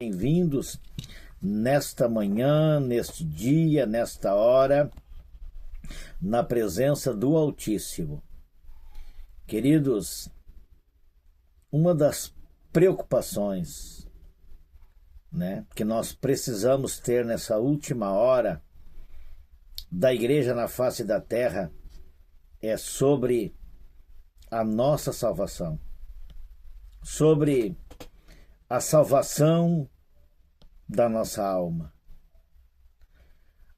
Bem-vindos nesta manhã, neste dia, nesta hora, na presença do Altíssimo. Queridos, uma das preocupações, que nós precisamos ter nessa última hora da igreja na face da terra é sobre a nossa salvação, sobre a salvação da nossa alma.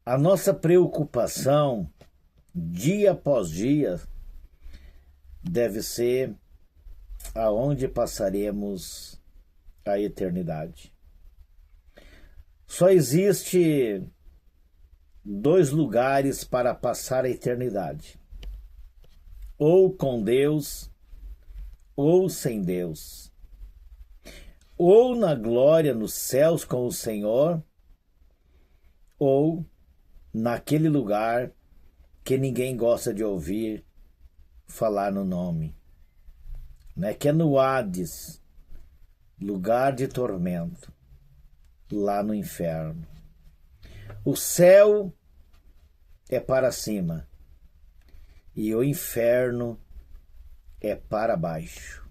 A nossa preocupação, dia após dia, deve ser aonde passaremos a eternidade. Só existe dois lugares para passar a eternidade: ou com Deus, ou sem Deus. Ou na glória nos céus com o Senhor, ou naquele lugar que ninguém gosta de ouvir falar no nome, que é no Hades, lugar de tormento, lá no inferno. O céu é para cima e o inferno é para baixo.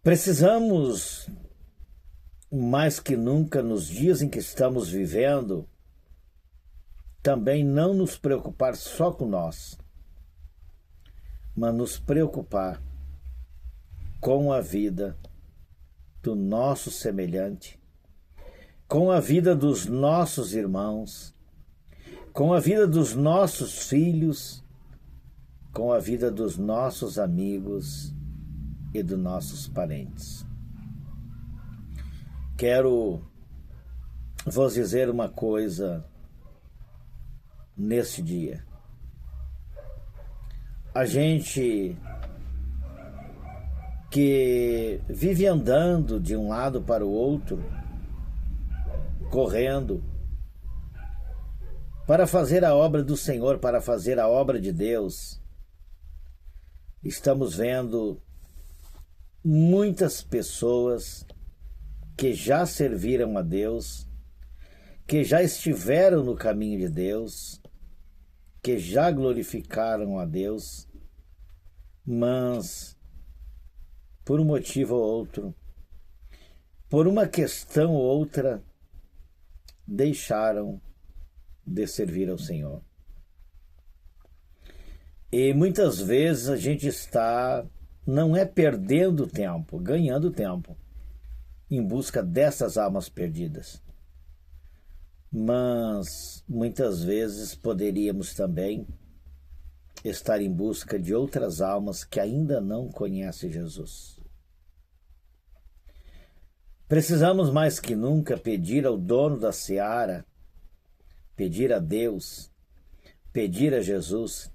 Precisamos, mais que nunca, nos dias em que estamos vivendo, também não nos preocupar só com nós, mas nos preocupar com a vida do nosso semelhante, com a vida dos nossos irmãos, com a vida dos nossos filhos, com a vida dos nossos amigos e dos nossos parentes. Quero vos dizer uma coisa nesse dia. A gente que vive andando de um lado para o outro, correndo, para fazer a obra do Senhor, para fazer a obra de Deus, estamos vendo muitas pessoas que já serviram a Deus, que já estiveram no caminho de Deus, que já glorificaram a Deus, mas por um motivo ou outro, por uma questão ou outra, deixaram de servir ao Senhor. E muitas vezes a gente está, não é perdendo tempo, ganhando tempo, em busca dessas almas perdidas. Mas muitas vezes poderíamos também estar em busca de outras almas que ainda não conhecem Jesus. Precisamos mais que nunca pedir ao dono da seara, pedir a Deus, pedir a Jesus,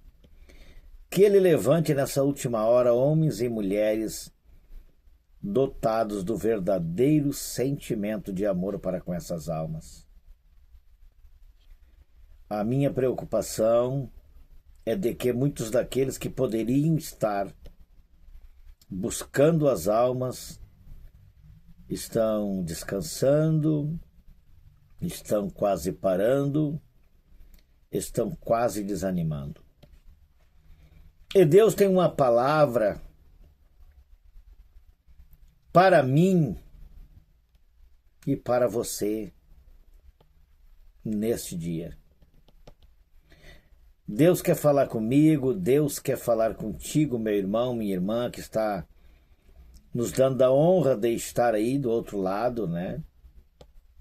que Ele levante nessa última hora homens e mulheres dotados do verdadeiro sentimento de amor para com essas almas. A minha preocupação é de que muitos daqueles que poderiam estar buscando as almas estão descansando, estão quase parando, estão quase desanimando. E Deus tem uma palavra para mim e para você neste dia. Deus quer falar comigo, Deus quer falar contigo, meu irmão, minha irmã, que está nos dando a honra de estar aí do outro lado,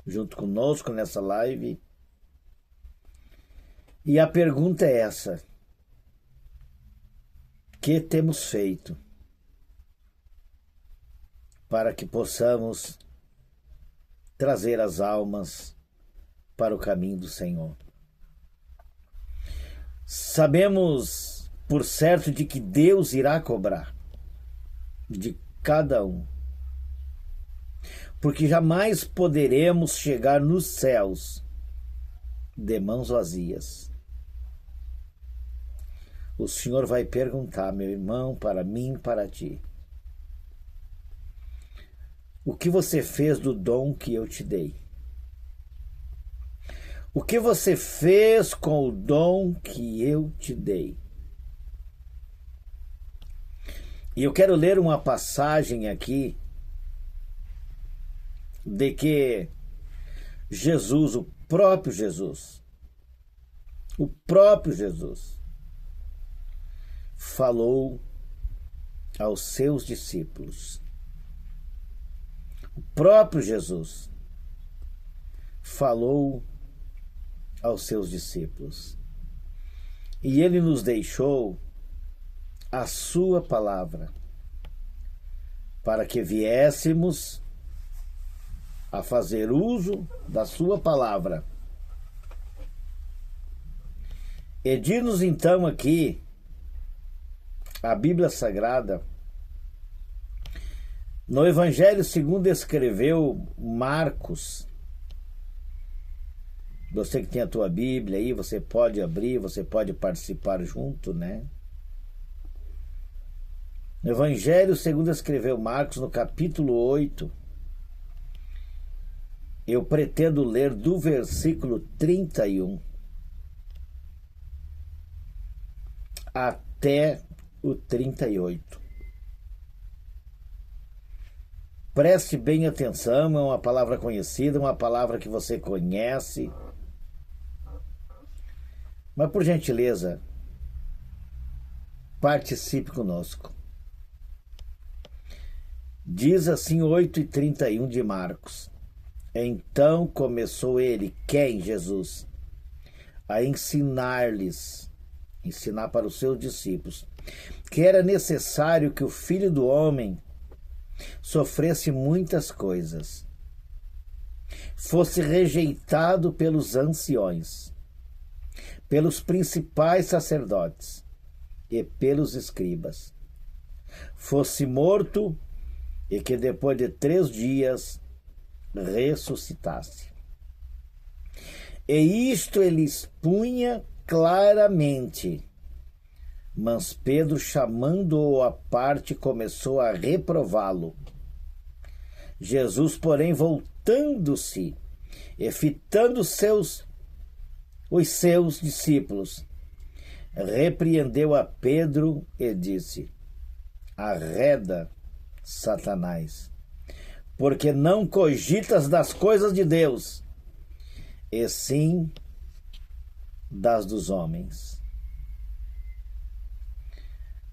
junto conosco nessa live. E a pergunta é essa: que temos feito para que possamos trazer as almas para o caminho do Senhor? Sabemos por certo de que Deus irá cobrar de cada um, porque jamais poderemos chegar nos céus de mãos vazias. O Senhor vai perguntar, meu irmão, para mim, para ti: o que você fez do dom que eu te dei? O que você fez com o dom que eu te dei? E eu quero ler uma passagem aqui de que Jesus, o próprio Jesus, falou aos seus discípulos. O próprio Jesus falou aos seus discípulos. E ele nos deixou a sua palavra para que viéssemos a fazer uso da sua palavra. E diz-nos então aqui a Bíblia Sagrada, no Evangelho segundo escreveu Marcos. Você que tem a tua Bíblia aí, você pode abrir, você pode participar junto, né? No Evangelho segundo escreveu Marcos, no capítulo 8, eu pretendo ler do versículo 31 até o 38. Preste bem atenção, é uma palavra conhecida, uma palavra que você conhece. Mas, por gentileza, participe conosco. Diz assim 8:31 de Marcos. Então começou ele, quem? Jesus, a ensinar para os seus discípulos, que era necessário que o Filho do Homem sofresse muitas coisas, fosse rejeitado pelos anciões, pelos principais sacerdotes e pelos escribas, fosse morto e que depois de 3 dias ressuscitasse. E isto ele expunha claramente. Mas Pedro, chamando-o à parte, começou a reprová-lo. Jesus, porém, voltando-se e fitando os seus discípulos, repreendeu a Pedro e disse: arreda, Satanás, porque não cogitas das coisas de Deus, e sim das dos homens.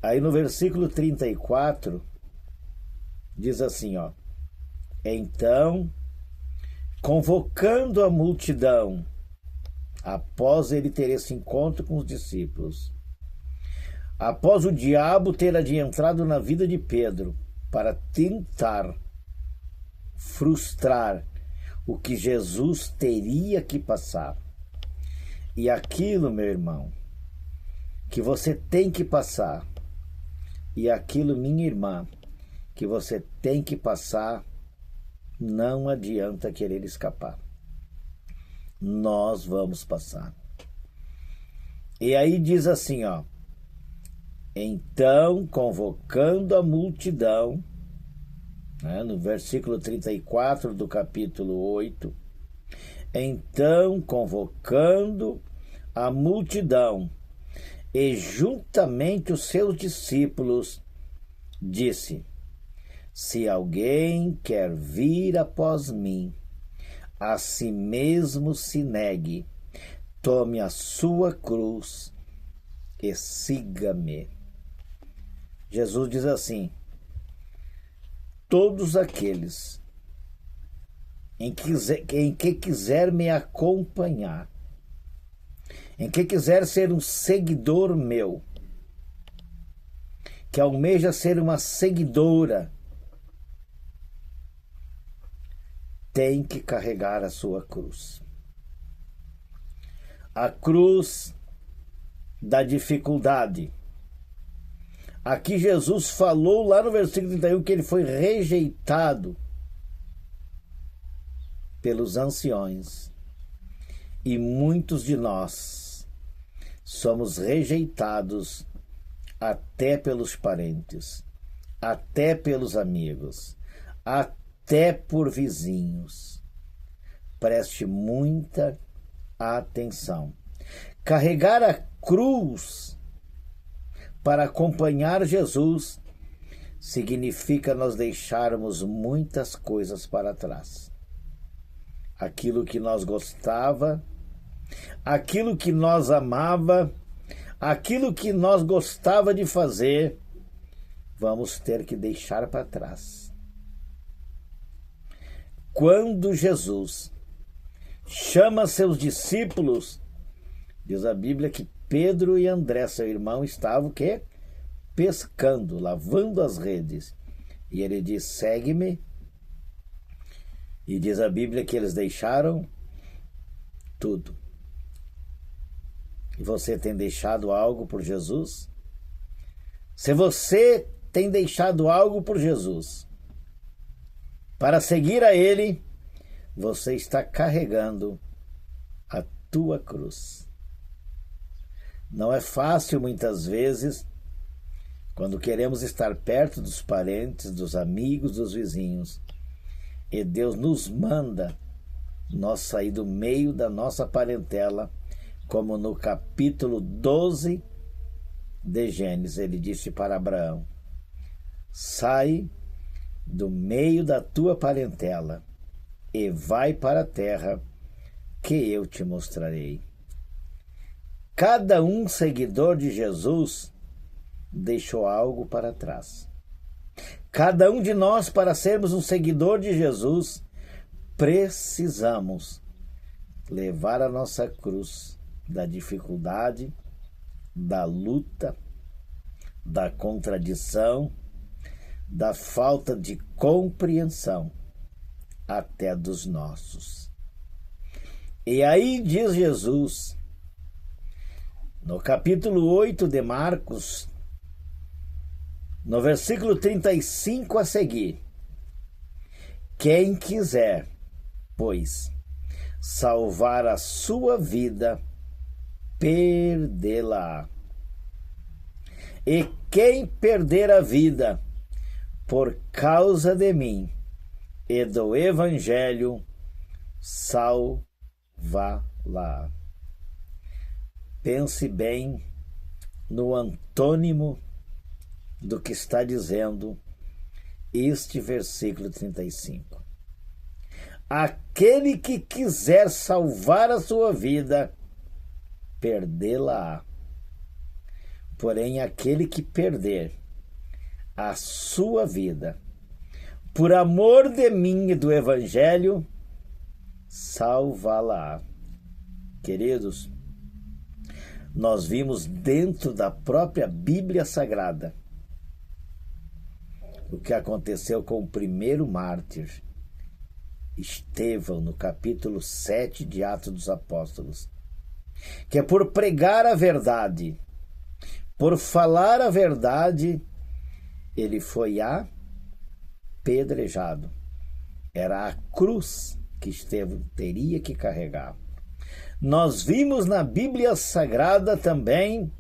Aí no versículo 34, diz assim, ó: então, convocando a multidão, após ele ter esse encontro com os discípulos, após o diabo ter adentrado na vida de Pedro para tentar frustrar o que Jesus teria que passar. E aquilo, meu irmão, que você tem que passar, e aquilo, minha irmã, que você tem que passar, não adianta querer escapar. Nós vamos passar. E aí diz assim, ó: então, convocando a multidão, né, no versículo 34 do capítulo 8, então, convocando a multidão e juntamente os seus discípulos, disse: se alguém quer vir após mim, a si mesmo se negue, tome a sua cruz e siga-me. Jesus diz assim: todos aqueles em que quiser me acompanhar, em que quiser ser um seguidor meu, que almeja ser uma seguidora, tem que carregar a sua cruz. A cruz da dificuldade. Aqui Jesus falou lá no versículo 31 que ele foi rejeitado pelos anciões. E muitos de nós somos rejeitados até pelos parentes, até pelos amigos, até até por vizinhos. Preste muita atenção. Carregar a cruz para acompanhar Jesus significa nós deixarmos muitas coisas para trás. Aquilo que nós gostava, aquilo que nós amava, aquilo que nós gostava de fazer, vamos ter que deixar para trás. Quando Jesus chama seus discípulos, diz a Bíblia que Pedro e André, seu irmão, estavam o quê? Pescando, lavando as redes. E ele diz, segue-me. E diz a Bíblia que eles deixaram tudo. E você tem deixado algo por Jesus? Se você tem deixado algo por Jesus, para seguir a Ele, você está carregando a tua cruz. Não é fácil muitas vezes, quando queremos estar perto dos parentes, dos amigos, dos vizinhos, e Deus nos manda nós sair do meio da nossa parentela, como no capítulo 12 de Gênesis, ele disse para Abraão, sai do meio da tua parentela e vai para a terra que eu te mostrarei. Cada um seguidor de Jesus deixou algo para trás. Cada um de nós, para sermos um seguidor de Jesus, precisamos levar a nossa cruz da dificuldade, da luta, da contradição, da falta de compreensão, até dos nossos. E aí diz Jesus, no capítulo 8 de Marcos, no versículo 35 a seguir, quem quiser, pois, salvar a sua vida, perdê-la. E quem perder a vida por causa de mim e do Evangelho, salvá-la. Pense bem no antônimo do que está dizendo este versículo 35. Aquele que quiser salvar a sua vida, perdê-la. Porém, aquele que perder a sua vida, por amor de mim e do Evangelho, salvá-la. Queridos, nós vimos dentro da própria Bíblia Sagrada o que aconteceu com o primeiro mártir, Estevão, no capítulo 7 de Atos dos Apóstolos, que é por pregar a verdade, por falar a verdade, ele foi apedrejado. Era a cruz que Estevão teria que carregar. Nós vimos na Bíblia Sagrada também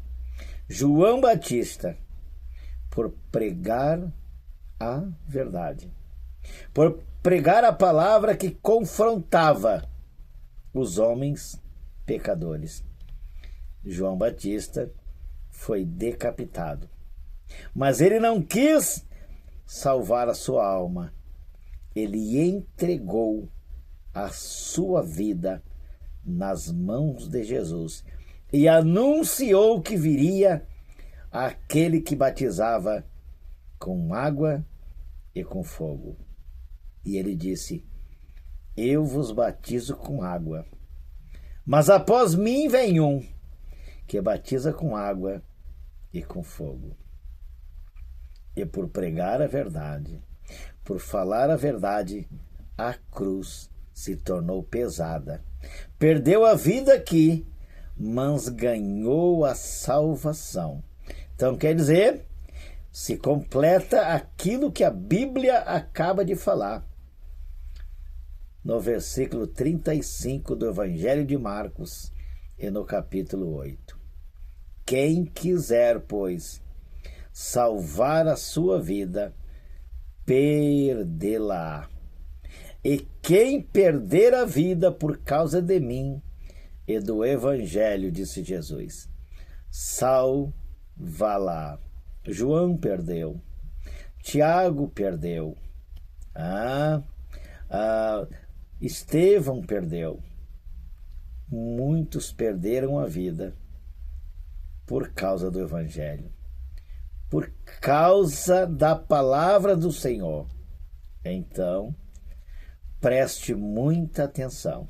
João Batista, por pregar a verdade, por pregar a palavra que confrontava os homens pecadores. João Batista foi decapitado, mas ele não quis salvar a sua alma. Ele entregou a sua vida nas mãos de Jesus e anunciou que viria aquele que batizava com água e com fogo. E ele disse, eu vos batizo com água, mas após mim vem um que batiza com água e com fogo. E por pregar a verdade, por falar a verdade, a cruz se tornou pesada. Perdeu a vida aqui, mas ganhou a salvação. Então quer dizer, se completa aquilo que a Bíblia acaba de falar. No versículo 35 do Evangelho de Marcos e no capítulo 8. Quem quiser, pois, salvar a sua vida, perdê-la. E quem perder a vida por causa de mim e do Evangelho, disse Jesus, salvá-la. João perdeu. Tiago perdeu. Estevão perdeu. Muitos perderam a vida por causa do Evangelho, por causa da palavra do Senhor. Então, preste muita atenção.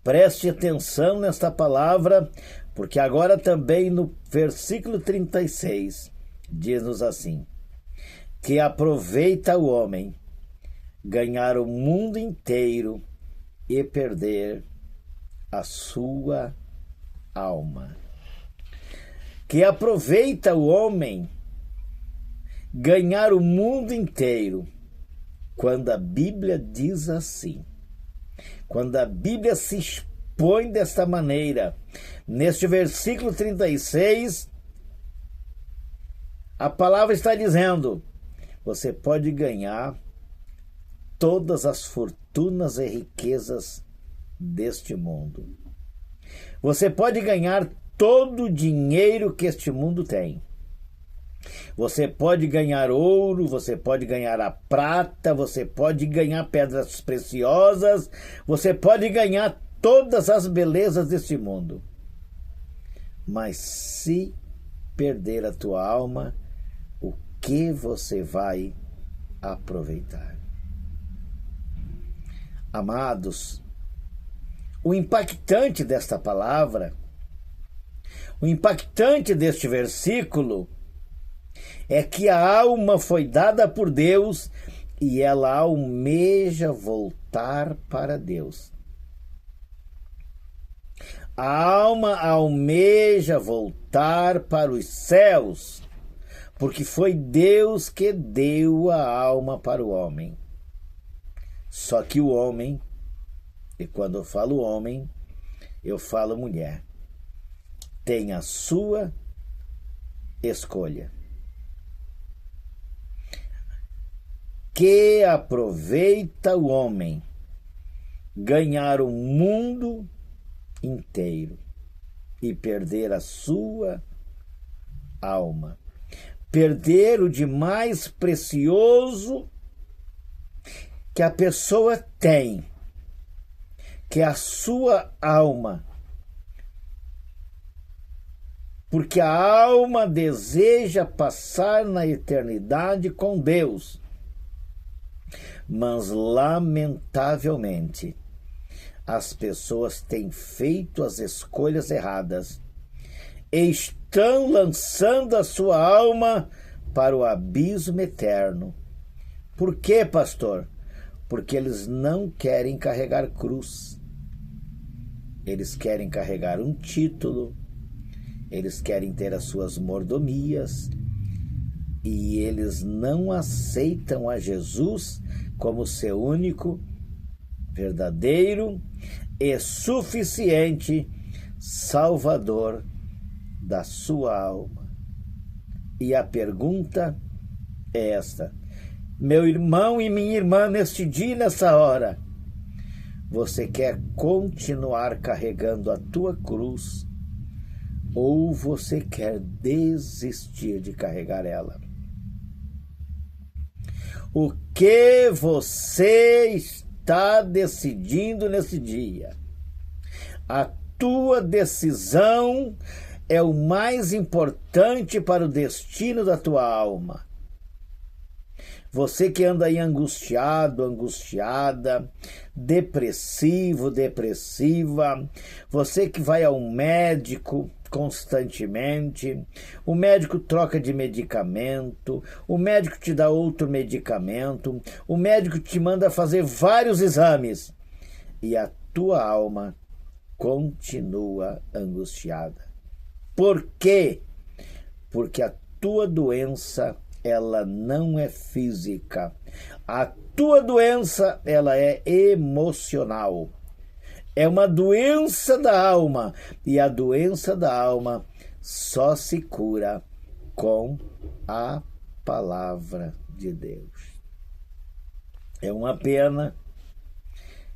Preste atenção nesta palavra, porque agora também no versículo 36, diz-nos assim, que aproveita o homem ganhar o mundo inteiro e perder a sua alma. Que aproveita o homem ganhar o mundo inteiro, quando a Bíblia diz assim, quando a Bíblia se expõe desta maneira, neste versículo 36, a palavra está dizendo, você pode ganhar todas as fortunas e riquezas deste mundo. Você pode ganhar todo o dinheiro que este mundo tem. Você pode ganhar ouro, você pode ganhar a prata, você pode ganhar pedras preciosas, você pode ganhar todas as belezas deste mundo. Mas se perder a tua alma, o que você vai aproveitar? Amados, o impactante desta palavra, o impactante deste versículo, é que a alma foi dada por Deus e ela almeja voltar para Deus. A alma almeja voltar para os céus, porque foi Deus que deu a alma para o homem. Só que o homem, e quando eu falo homem, eu falo mulher, tem a sua escolha. Que aproveita o homem ganhar o mundo inteiro e perder a sua alma, perder o de mais precioso que a pessoa tem, que é a sua alma, porque a alma deseja passar na eternidade com Deus. Mas, lamentavelmente, as pessoas têm feito as escolhas erradas e estão lançando a sua alma para o abismo eterno. Por quê, pastor? Porque eles não querem carregar cruz. Eles querem carregar um título, eles querem ter as suas mordomias, e eles não aceitam a Jesus como seu único, verdadeiro e suficiente Salvador da sua alma. E a pergunta é esta: meu irmão e minha irmã, neste dia e nessa hora, você quer continuar carregando a tua cruz ou você quer desistir de carregar ela? O que você está decidindo nesse dia? A tua decisão é o mais importante para o destino da tua alma. Você que anda aí angustiado, angustiada, depressivo, depressiva, você que vai ao médico constantemente, o médico troca de medicamento, o médico te dá outro medicamento, o médico te manda fazer vários exames e a tua alma continua angustiada. Por quê? Porque a tua doença, ela não é física. A tua doença, ela é emocional. É uma doença da alma. E a doença da alma só se cura com a palavra de Deus. É uma pena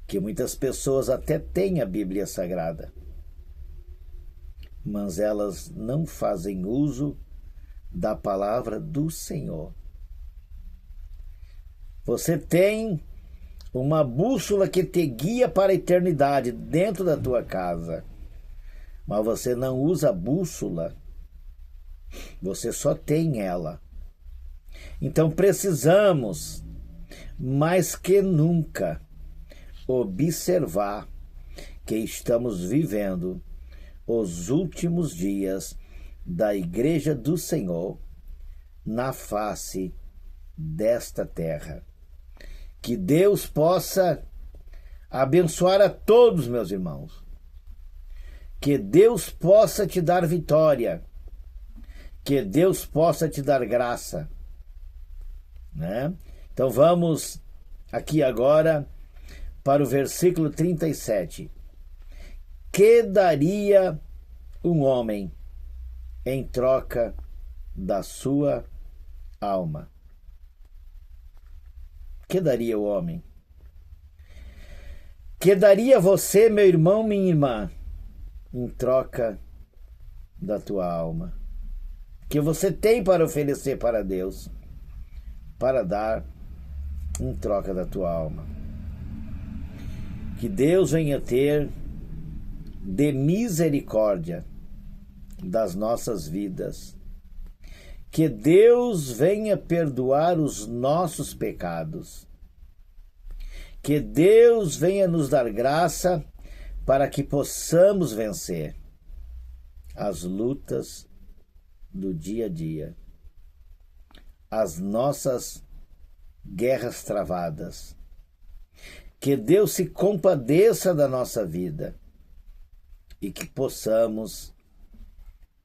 que muitas pessoas até têm a Bíblia Sagrada, mas elas não fazem uso da palavra do Senhor. Você tem uma bússola que te guia para a eternidade dentro da tua casa, mas você não usa a bússola, você só tem ela. Então precisamos, mais que nunca, observar que estamos vivendo os últimos dias da Igreja do Senhor na face desta terra. Que Deus possa abençoar a todos, meus irmãos. Que Deus possa te dar vitória. Que Deus possa te dar graça. Né? Então vamos aqui agora para o versículo 37. Que daria um homem em troca da sua alma? Que daria o homem? Que daria você, meu irmão, minha irmã, em troca da tua alma? Que você tem para oferecer para Deus, para dar em troca da tua alma? Que Deus venha ter de misericórdia das nossas vidas. Que Deus venha perdoar os nossos pecados. Que Deus venha nos dar graça para que possamos vencer as lutas do dia a dia, as nossas guerras travadas. Que Deus se compadeça da nossa vida e que possamos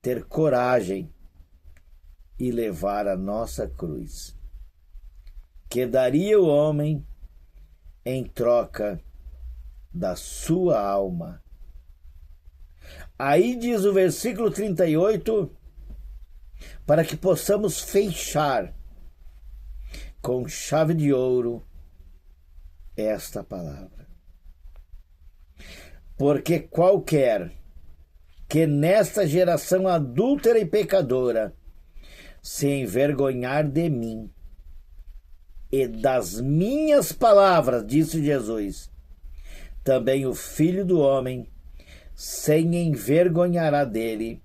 ter coragem e levar a nossa cruz. Que daria o homem em troca da sua alma? Aí diz o versículo 38, para que possamos fechar com chave de ouro esta palavra. Porque qualquer que nesta geração adúltera e pecadora se envergonhar de mim e das minhas palavras, disse Jesus, também o Filho do Homem se envergonhará dele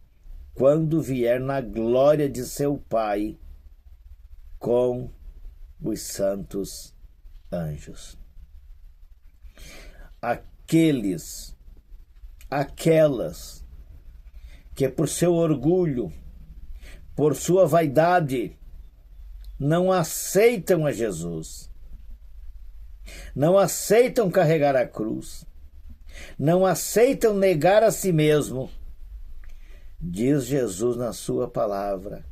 quando vier na glória de seu Pai com os santos anjos. Aquelas que por seu orgulho, por sua vaidade, não aceitam a Jesus, não aceitam carregar a cruz, não aceitam negar a si mesmo, diz Jesus na sua palavra,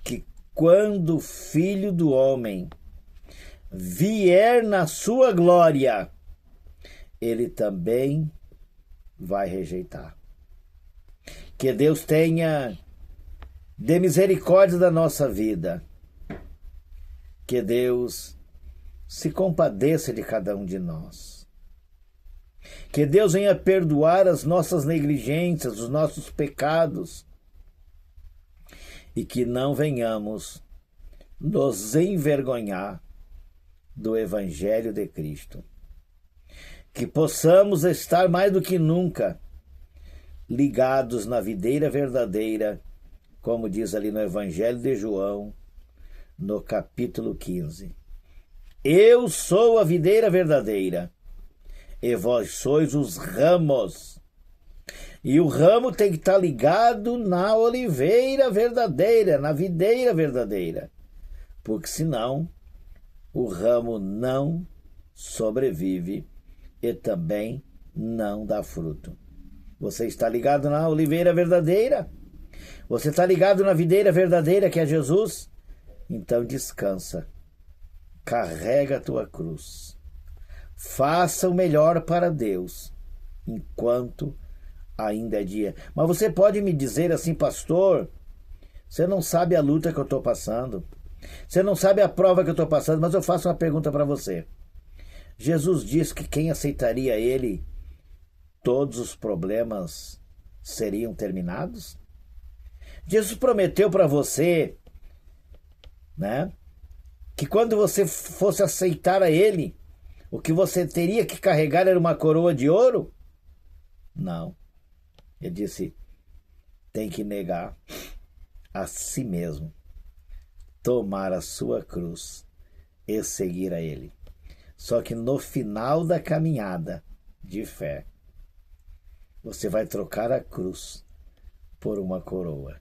que quando o Filho do Homem vier na sua glória, ele também vai rejeitar. Que Deus tenha de misericórdia da nossa vida. Que Deus se compadeça de cada um de nós. Que Deus venha perdoar as nossas negligências, os nossos pecados. E que não venhamos nos envergonhar do Evangelho de Cristo. Que possamos estar mais do que nunca ligados na videira verdadeira, como diz ali no Evangelho de João, no capítulo 15. Eu sou a videira verdadeira, e vós sois os ramos. E o ramo tem que estar ligado na oliveira verdadeira, na videira verdadeira, porque senão o ramo não sobrevive e também não dá fruto. Você está ligado na oliveira verdadeira? Você está ligado na videira verdadeira, que é Jesus? Então descansa. Carrega a tua cruz. Faça o melhor para Deus, enquanto ainda é dia. Mas você pode me dizer assim, pastor, você não sabe a luta que eu estou passando. Você não sabe a prova que eu estou passando, mas eu faço uma pergunta para você. Jesus disse que quem aceitaria ele, todos os problemas seriam terminados? Jesus prometeu para você, né, que quando você fosse aceitar a ele, o que você teria que carregar era uma coroa de ouro? Não. Ele disse, tem que negar a si mesmo, tomar a sua cruz e seguir a ele. Só que no final da caminhada de fé, você vai trocar a cruz por uma coroa.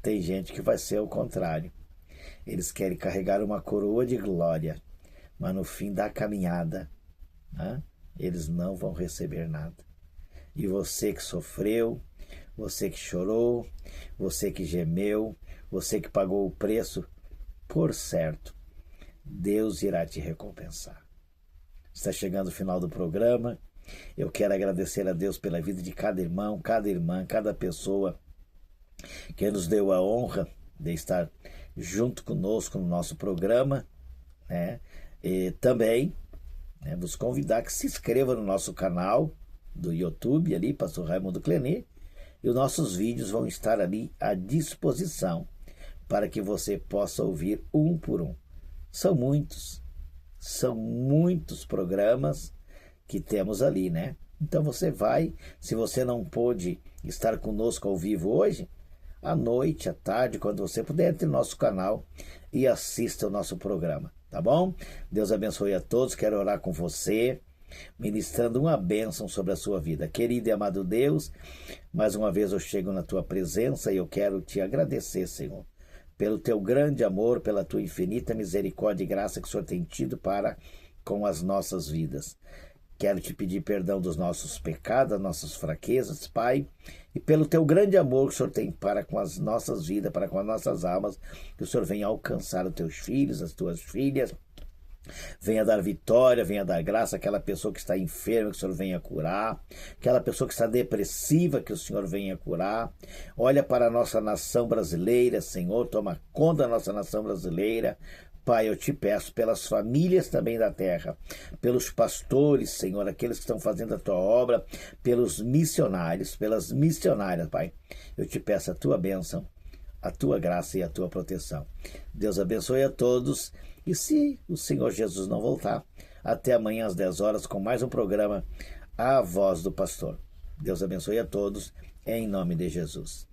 Tem gente que vai ser o contrário. Eles querem carregar uma coroa de glória, mas no fim da caminhada, né, eles não vão receber nada. E você que sofreu, você que chorou, você que gemeu, você que pagou o preço, por certo, Deus irá te recompensar. Está chegando o final do programa. Eu quero agradecer a Deus pela vida de cada irmão, cada irmã, cada pessoa que nos deu a honra de estar junto conosco no nosso programa, né? E também, né, vos convidar que se inscreva no nosso canal do YouTube, ali, Pastor Raimundo Clenê, e os nossos vídeos vão estar ali à disposição para que você possa ouvir um por um. São muitos programas que temos ali, né? Então você vai, se você não pôde estar conosco ao vivo hoje, à noite, à tarde, quando você puder, entre no nosso canal e assista o nosso programa, tá bom? Deus abençoe a todos, quero orar com você, ministrando uma bênção sobre a sua vida. Querido e amado Deus, mais uma vez eu chego na tua presença e eu quero te agradecer, Senhor, pelo teu grande amor, pela tua infinita misericórdia e graça que o Senhor tem tido para com as nossas vidas. Quero te pedir perdão dos nossos pecados, das nossas fraquezas, Pai, e pelo teu grande amor que o Senhor tem para com as nossas vidas, para com as nossas almas, que o Senhor venha alcançar os teus filhos, as tuas filhas, venha dar vitória, venha dar graça àquela pessoa que está enferma, que o Senhor venha curar, aquela pessoa que está depressiva, que o Senhor venha curar. Olha para a nossa nação brasileira, Senhor, toma conta da nossa nação brasileira. Pai, eu te peço pelas famílias também da terra, pelos pastores, Senhor, aqueles que estão fazendo a tua obra, pelos missionários, pelas missionárias, Pai. Eu te peço a tua bênção, a tua graça e a tua proteção. Deus abençoe a todos e se o Senhor Jesus não voltar, até amanhã às 10 horas com mais um programa A Voz do Pastor. Deus abençoe a todos, em nome de Jesus.